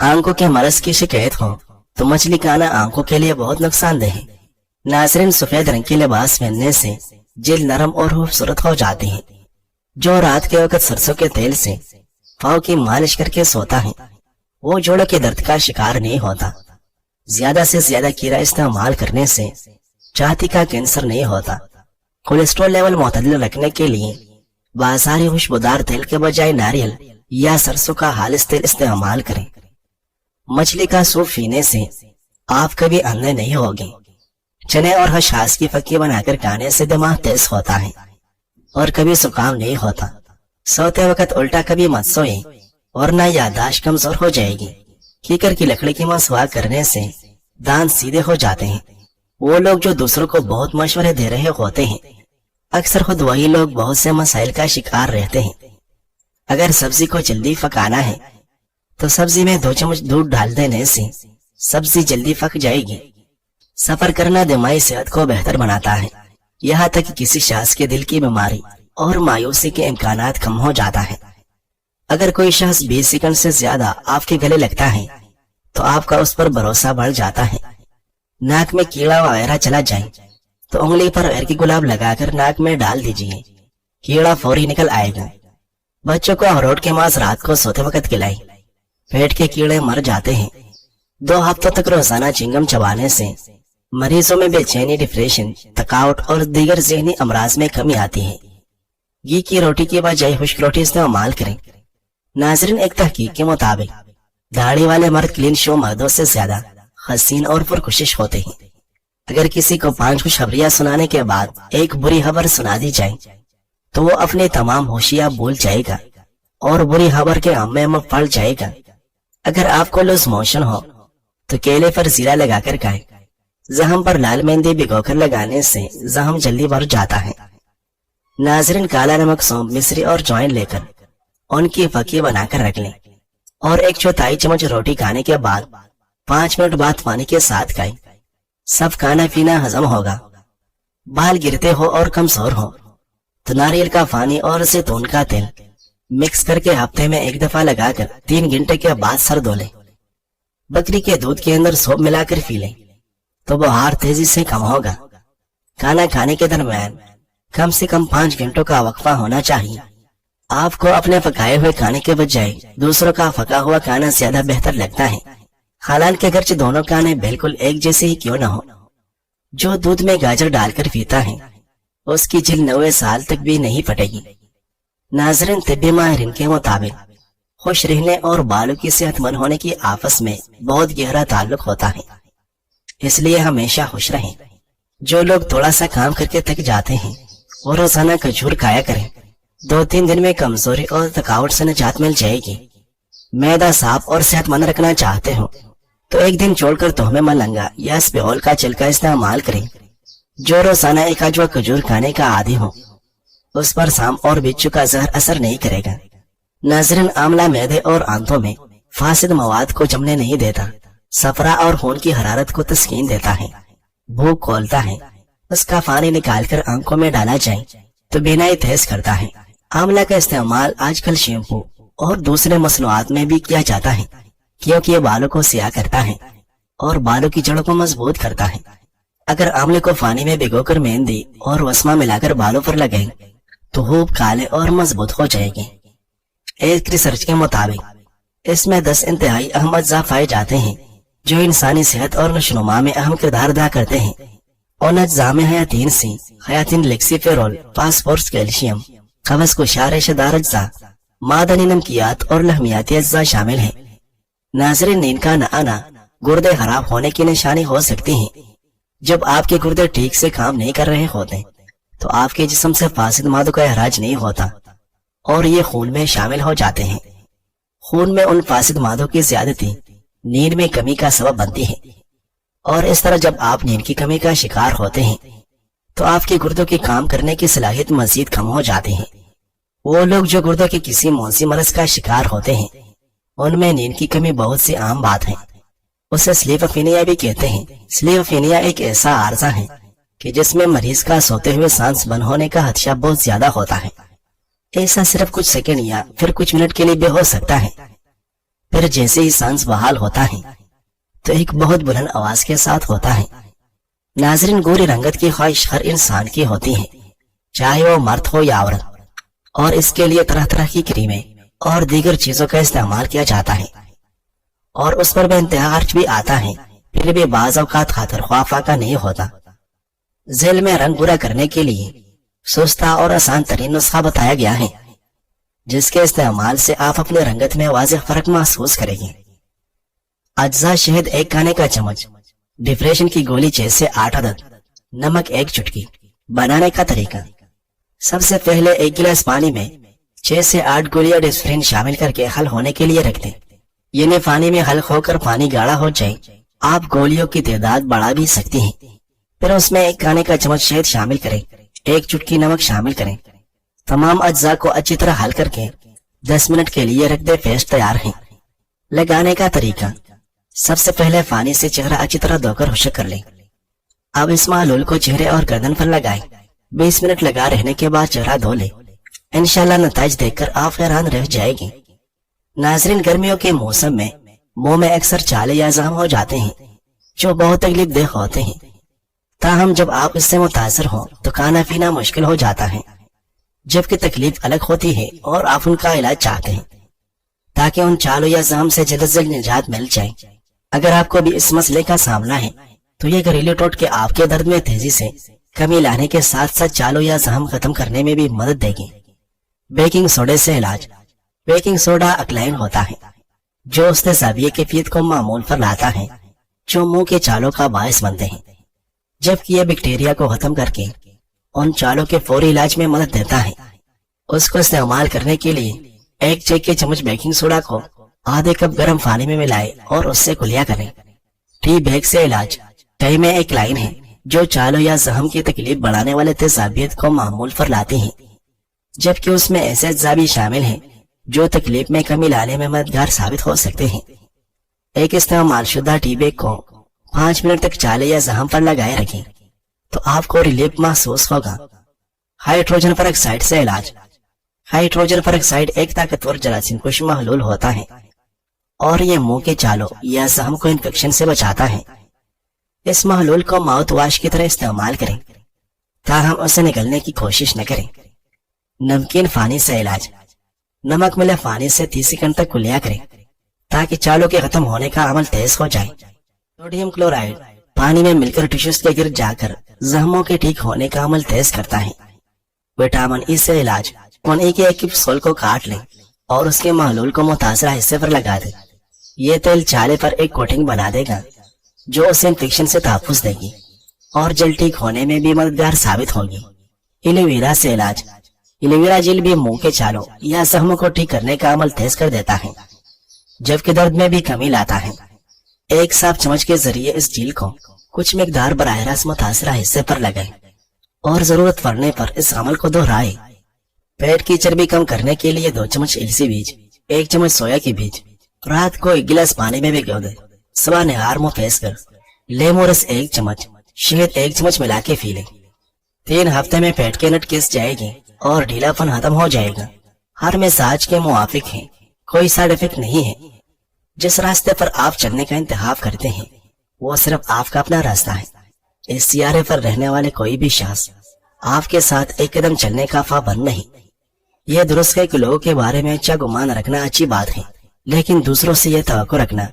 آنکھوں کے مرض کی شکایت ہو تو مچھلی کھانا آنکھوں کے لیے بہت نقصان دہ ہے۔ ناظرین، سفید رنگ کے لباس پہننے سے جلد نرم اور خوبصورت ہو جاتی ہے۔ جو رات کے وقت سرسوں کے تیل سے پاؤں کی مالش کر کے سوتا ہے وہ جوڑوں کے درد کا شکار نہیں ہوتا۔ زیادہ سے زیادہ کیڑا استعمال کرنے سے چھاتی کا کینسر نہیں ہوتا۔ کولیسٹرول لیول معتدل رکھنے کے لیے بازاری خوشبودار تیل کے بجائے ناریل یا سرسوں کا خالص تیل استعمال کریں۔ مچھلی کا سوپ پینے سے آپ کبھی اندھے نہیں ہوگے۔ چنے اور خشخاش کی پکی بنا کر کھانے سے دماغ تیز ہوتا ہے اور کبھی زکام نہیں ہوتا۔ سوتے وقت الٹا کبھی مت سوئے ورنہ یادداشت کمزور ہو جائے گی۔ کیکر کی لکڑی کی مسواک کرنے سے دانت سیدھے ہو جاتے ہیں۔ وہ لوگ جو دوسروں کو بہت مشورے دے رہے ہوتے ہیں اکثر خود وہی لوگ بہت سے مسائل کا شکار رہتے ہیں۔ اگر سبزی کو جلدی پکانا ہے تو سبزی میں 2 چمچ دودھ ڈال دینے سے سبزی جلدی پک جائے گی۔ سفر کرنا دماغی صحت کو بہتر بناتا ہے، یہاں تک کہ کسی شخص کے دل کی بیماری اور مایوسی کے امکانات کم ہو جاتا ہے۔ اگر کوئی شخص 20 سیکنڈ سے زیادہ آپ کے گلے لگتا ہے تو آپ کا اس پر بھروسہ بڑھ جاتا ہے۔ ناک میں کیڑا وغیرہ چلا جائے تو انگلی پر غیر کی گلاب لگا کر ناک میں ڈال دیجئے، کیڑا فوری نکل آئے گا۔ بچوں کو اخروٹ کے ماس رات کو سوتے وقت کھلائیں، پیٹ کے کیڑے مر جاتے ہیں۔ 2 ہفتوں تک روزانہ چنگم چبانے سے مریضوں میں بے چینی، ڈپریشن، تھکاوٹ اور دیگر ذہنی امراض میں کمی آتی ہے۔ گھی کی روٹی کی بجائے خشک روٹی استعمال کریں۔ ناظرین، ایک تحقیق کے مطابق داڑھی والے مرد کلین شو مردوں سے زیادہ حسین اور پرکشش ہوتے ہیں۔ اگر کسی کو 5 خوشخبریاں سنانے کے بعد ایک بری خبر سنا دی جائے تو وہ اپنے تمام ہوشیاں بھول جائے گا اور بری خبر کے غم میں پڑ جائے گا۔ اگر آپ کو لوز موشن ہو تو کیلے پر زیرہ لگا کر کھائیں۔ زخم پر لال مہندی بھگو کر لگانے سے زخم جلدی بھر جاتا ہے۔ ناظرین، کالا نمک، سونف، مصری اور جوائن لے کر ان کی پکی بنا کر رکھ لیں اور 1/4 چمچ روٹی کھانے کے بعد 5 منٹ بعد پانی کے ساتھ کھائیں۔ سب کھانا پینا ہضم ہوگا۔ بال گرتے ہو اور کمزور ہو تو ناریل کا پانی اور زیتون کا تیل مکس کر کے ہفتے میں 1 دفعہ لگا کر 3 گھنٹے کے بعد سر دھو لیں۔ بکری کے دودھ کے اندر سونف ملا کر پی لیں تو بخار تیزی سے کم ہوگا۔ کھانا کھانے کے درمیان کم سے کم 5 گھنٹوں کا وقفہ ہونا چاہیے۔ آپ کو اپنے پکائے ہوئے کھانے کے بجائے دوسروں کا پکا ہوا کھانا زیادہ بہتر لگتا ہے، حالانکہ اگرچہ دونوں کھانے بالکل ایک جیسے ہی کیوں نہ ہو۔ جو دودھ میں گاجر ڈال کر پیتا ہے اس کی جلد 90 سال تک بھی نہیں پھٹے گی۔ ناظرین، طبی ماہرین کے مطابق خوش رہنے اور بالوں کی صحت مند ہونے کی آپس میں بہت گہرا تعلق ہوتا ہے، اس لیے ہمیشہ خوش رہیں۔ جو لوگ تھوڑا سا کام کر کے تھک جاتے ہیں وہ روزانہ کھجور کھایا کریں۔ 2-3 دن میں کمزوری اور تھکاوٹ سے نجات مل جائے گی۔ معدہ صاف اور صحت مند رکھنا چاہتے ہو تو ایک دن چھوڑ کر تہمے ملنگا یا اسپیول کا چھلکا استعمال کریں۔ جو روزانہ 1 عجوہ کھجور کھانے کا عادی ہو اس پر سانپ اور بچھو کا زہر اثر نہیں کرے گا۔ ناظرین، آملہ معدے اور آنتوں میں فاسد مواد کو جمنے نہیں دیتا، صفرا اور خون کی حرارت کو تسکین دیتا ہے، بھوک کھولتا ہے۔ اس کا پانی نکال کر آنکھوں میں ڈالا جائے تو بینائی تیز کرتا ہے۔ آملہ کا استعمال آج کل شیمپو اور دوسرے مصنوعات میں بھی کیا جاتا ہے کیونکہ یہ بالوں کو سیاہ کرتا ہے اور بالوں کی جڑوں کو مضبوط کرتا ہے۔ اگر آملے کو پانی میں بھگو کر مہندی اور وسمہ ملا کر بالوں پر لگائیں تو خوب کالے اور مضبوط ہو جائے گے۔ ایک ریسرچ کے مطابق اس میں 10 انتہائی اہم اجزاء پائے جاتے ہیں جو انسانی صحت اور نشوونما میں اہم کردار ادا کرتے ہیں۔ ان اجزاء میں حیاتین سی، حیاتین لیکسیفیرول، فاسفورس، کیلشیم، قبض کو شارش دار اجزاء، معدنی نمکیات اور لحمیاتی اجزاء شامل ہیں۔ ناظرین، نیند کا نہ آنا گردے خراب ہونے کی نشانی ہو سکتی ہیں۔ جب آپ کے گردے ٹھیک سے کام نہیں کر رہے ہوتے تو آپ کے جسم سے فاسد مادوں کا اخراج نہیں ہوتا اور یہ خون میں شامل ہو جاتے ہیں۔ خون میں ان فاسد مادوں کی زیادتی نیند میں کمی کا سبب بنتی ہے اور اس طرح جب آپ نیند کی کمی کا شکار ہوتے ہیں تو آپ کے گردوں کے کام کرنے کی صلاحیت مزید کم ہو جاتی ہے۔ وہ لوگ جو گردوں کے کسی موذی مرض کا شکار ہوتے ہیں ان میں نیند کی کمی بہت سی عام بات ہے۔ اسے سلیپوفینیا بھی کہتے ہیں۔ سلیپوفینیا ایک ایسا عارضہ ہے کہ جس میں مریض کا سوتے ہوئے سانس بند ہونے کا خدشہ بہت زیادہ ہوتا ہے۔ ایسا صرف کچھ سیکنڈ یا پھر کچھ منٹ کے لیے بھی ہو سکتا ہے، پھر جیسے ہی سانس بحال ہوتا ہے تو ایک بہت بلند آواز کے ساتھ ہوتا ہے۔ ناظرین، گوری رنگت کی خواہش ہر انسان کی ہوتی ہے، چاہے وہ مرد ہو یا عورت، اور اس کے لیے طرح طرح کی کریمیں اور دیگر چیزوں کا استعمال کیا جاتا ہے، اور اس پر بے انتہا خرچ بھی آتا ہے، پھر بھی بعض اوقات خاطر خواہ فاقہ نہیں ہوتا۔ ذیل میں رنگ برا کرنے کے لیے سستا اور آسان ترین نسخہ بتایا گیا ہے، جس کے استعمال سے آپ اپنے رنگت میں واضح فرق محسوس کریں گے۔ اجزاء: شہد 1 کھانے کا چمچ، ڈپریشن کی گولی 6 سے 8 عدد، نمک 1 چٹکی۔ بنانے کا طریقہ: سب سے پہلے 1 گلاس پانی میں 6 سے 8 گولیاں ڈسپرین شامل کر کے حل ہونے کے لیے رکھ دیں، یعنی پانی میں حل ہو کر پانی گاڑھا ہو جائے۔ آپ گولیوں کی تعداد بڑھا بھی سکتی ہیں، پھر اس میں 1 کھانے کا چمچ شہد شامل کریں، 1 چٹکی نمک شامل کریں، تمام اجزاء کو اچھی طرح حل کر کے 10 منٹ کے لیے رکھ دیں۔ پیسٹ تیار ہے۔ لگانے کا طریقہ: سب سے پہلے پانی سے چہرہ اچھی طرح دھو کر خشک کر لیں۔ اب اس محلول کو چہرے اور گردن پر لگائیں۔ 20 منٹ لگا رہنے کے بعد چہرہ دھو لیں۔ انشاءاللہ نتائج دیکھ کر آپ حیران رہ جائے گی۔ ناظرین، گرمیوں کے موسم میں منہ میں اکثر چھالے یا زخم ہو جاتے ہیں جو بہت تکلیف دہ ہوتے ہیں، تاہم جب آپ اس سے متاثر ہوں تو کھانا پینا مشکل ہو جاتا ہے، جبکہ تکلیف الگ ہوتی ہے اور آپ ان کا علاج چاہتے ہیں تاکہ ان چھالوں یا زخم سے جلد از جلد نجات مل جائے۔ اگر آپ کو بھی اس مسئلے کا سامنا ہے تو یہ گھریلو ٹوٹکے آپ کے درد میں تیزی سے کمی لانے کے ساتھ ساتھ چھالوں یا زخم ختم کرنے میں بھی مدد دے گی۔ بیکنگ سوڈے سے علاج: بیکنگ سوڈا الکلائن ہوتا ہے جو اس تیزابی کیفیت کو معمول پر لاتا ہے جو منہ کے چھالوں کا باعث بنتے ہیں، جبکہ یہ بیکٹیریا کو ختم کر کے ان چھالوں کے فوری علاج میں مدد دیتا ہے۔ اس کو استعمال کرنے کے لیے 1 چائے کے چمچ بیکنگ سوڈا کو آدھے کپ گرم پانی میں ملائے اور اس سے کلیا کریں۔ ٹی بیگ سے علاج: ٹی میں ایک لائن ہے جو چھالوں یا زخم کی تکلیف بڑھانے والے تیزابیت کو معمول پر لاتی ہے، جبکہ اس میں ایسے اجزاء بھی شامل ہیں جو تکلیف میں کمی لانے میں مددگار ثابت ہو سکتے ہیں۔ ایک استعمال شدہ ٹی بیگ کو 5 منٹ تک چھالے یا زخم پر لگائے رکھیں تو آپ کو ریلیف محسوس ہوگا۔ ہائیڈروجن پر آکسائڈ سے علاج: ہائیڈروجن پر آکسائڈ ایک طاقتور جراثیم کش محلول ہوتا ہے اور یہ منہ کے چھالوں یا زخم کو انفیکشن سے بچاتا ہے۔ اس محلول کو ماؤتھ واش کی طرح استعمال کریں، تاہم اسے نگلنے کی کوشش نہ کریں۔ نمکین پانی سے علاج: نمک ملے پانی سے 30 سیکنڈ تک کلیا کریں تاکہ چھالوں کے ختم ہونے کا عمل تیز ہو جائے۔ سوڈیم کلورائڈ پانی میں مل کر ٹیشوز کے گر جا کر زخموں کے ٹھیک ہونے کا عمل تیز کرتا ہے۔ وٹامن ای سے علاج: وٹامن ای کے ایک کیپسول کو کاٹ لیں اور اس کے محلول کو متاثرہ حصے پر لگا دیں۔ یہ تیل چھالے پر ایک کوٹنگ بنا دے گا جو اسے انفیکشن سے تحفظ دے گی اور جلد ٹھیک ہونے میں بھی مددگار ثابت ہوگی۔ ایلو ویرا سے علاج: ایلو ویرا جیل بھی منہ کے چھالوں یا زخموں کو ٹھیک کرنے کا عمل تیز کر دیتا ہے، جبکہ درد میں بھی کمی لاتا ہے۔ ایک صاف چمچ کے ذریعے اس جیل کو کچھ مقدار براہ راست متاثرہ حصے پر لگائیں اور ضرورت پڑنے پر اس عمل کو دہرائیں۔ پیٹ کی چربی کم کرنے کے لیے 2 چمچ السی بیج، 1 چمچ سویا کے بیج رات کو 1 گلاس پانی میں بھگو دیں، صبح نہار منہ پھینس کر لیمو رس 1 چمچ، شہد 1 چمچ ملا کے پی لیں۔ 3 ہفتے میں پیٹ کے نٹ کس جائے گی اور ڈھیلا پن ختم ہو جائے گا۔ ہر مزاج کے موافق ہے، کوئی سائیڈ افیکٹ نہیں ہے۔ جس راستے پر آپ چلنے کا انتخاب کرتے ہیں وہ صرف آپ کا اپنا راستہ ہے۔ اس سیارے پر رہنے والے کوئی بھی شخص آپ کے ساتھ ایک قدم چلنے کا پابند نہیں۔ یہ درست ہے کہ لوگوں کے بارے میں اچھا گمان رکھنا اچھی بات ہے، لیکن دوسروں سے یہ توقع رکھنا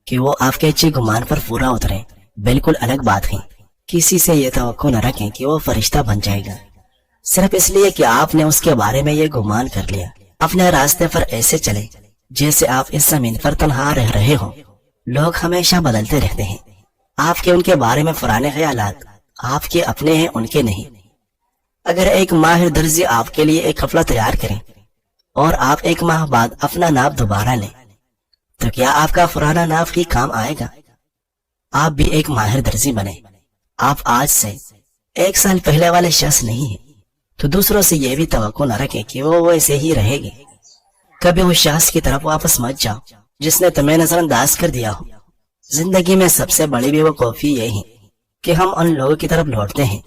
کہ وہ آپ کے اچھے گمان پر پورا اتریں بالکل الگ بات ہے۔ کسی سے یہ توقع نہ رکھیں کہ وہ فرشتہ بن جائے گا صرف اس لیے کہ آپ نے اس کے بارے میں یہ گمان کر لیا۔ اپنے راستے پر ایسے چلیں جیسے آپ اس زمین پر تنہا رہ رہے ہوں۔ لوگ ہمیشہ بدلتے رہتے ہیں، آپ کے ان کے بارے میں پرانے خیالات آپ کے اپنے ہیں، ان کے نہیں۔ اگر ایک ماہر درزی آپ کے لیے ایک کپڑا تیار کریں اور آپ 1 ماہ بعد اپنا ناپ دوبارہ لیں تو کیا آپ کا پرانا ناپ ہی کام آئے گا؟ آپ بھی ایک ماہر درزی بنے۔ آپ آج سے 1 سال پہلے والے شخص نہیں ہیں تو دوسروں سے یہ بھی توقع نہ رکھیں کہ وہ ویسے ہی رہے گی۔ کبھی اس شخص کی طرف واپس مت جاؤ جس نے تمہیں نظر انداز کر دیا ہو۔ زندگی میں سب سے بڑی بیوقوفی یہ ہے کہ ہم ان لوگوں کی طرف لوٹتے ہیں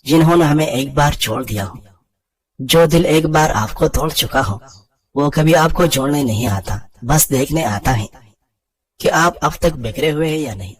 جنہوں نے ہمیں ایک بار چھوڑ دیا ہو۔ جو دل ایک بار آپ کو توڑ چکا ہو وہ کبھی آپ کو چھوڑنے نہیں آتا، بس دیکھنے آتا ہے کہ آپ اب تک بکھرے ہوئے ہیں یا نہیں۔